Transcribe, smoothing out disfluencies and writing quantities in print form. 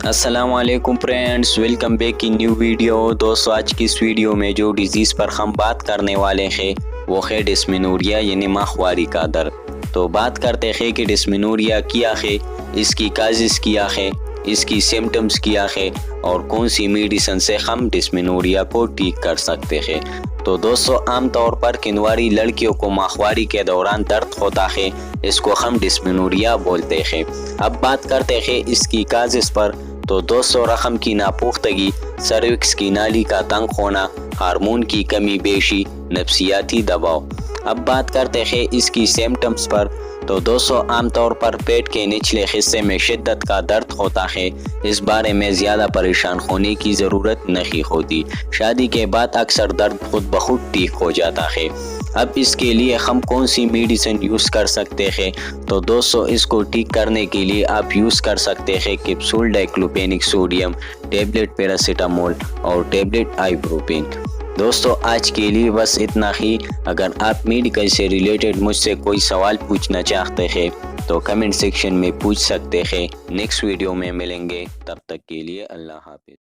السلام علیکم friends, welcome back in new video. دوستو آج کی اس ویڈیو میں جو ڈیزیز پر ہم بات کرنے والے ہیں وہ ہے ڈسمینوریا یعنی ماہواری کا درد۔ تو بات کرتے ہیں کہ ڈسمینوریا کیا ہے، اس کی کازز کیا ہے، اس کی سمٹمز کیا ہے اور کون سی میڈیسن سے ہم ڈسمینوریا کو ٹھیک کر سکتے ہیں۔ تو دوستو عام طور پر کنواری لڑکیوں کو ماہواری کے دوران درد ہوتا ہے، اس کو ہم ڈسمینوریا بولتے ہیں۔ اب بات کرتے ہیں اس کی کازز پر۔ تو دوستو رحم کی ناپختگی، سروکس کی نالی کا تنگ ہونا، ہارمون کی کمی بیشی، نفسیاتی دباؤ۔ اب بات کرتے ہیں اس کی سمٹمز پر۔ تو دوستو عام طور پر پیٹ کے نچلے حصے میں شدت کا درد ہوتا ہے، اس بارے میں زیادہ پریشان ہونے کی ضرورت نہیں ہوتی، شادی کے بعد اکثر درد خود بخود ٹھیک ہو جاتا ہے۔ اب اس کے لیے ہم کون سی میڈیسن یوز کر سکتے ہیں؟ تو دوستو اس کو ٹھیک کرنے کے لیے آپ یوز کر سکتے ہیں کیپسول ڈائکلوپینک سوڈیم، ٹیبلٹ پیراسیٹامول اور ٹیبلٹ آئیبروپین۔ دوستو آج کے لیے بس اتنا ہی۔ اگر آپ میڈیکل سے ریلیٹڈ مجھ سے کوئی سوال پوچھنا چاہتے ہیں تو کمنٹ سیکشن میں پوچھ سکتے ہیں۔ نیکسٹ ویڈیو میں ملیں گے، تب تک کے لیے اللہ حافظ۔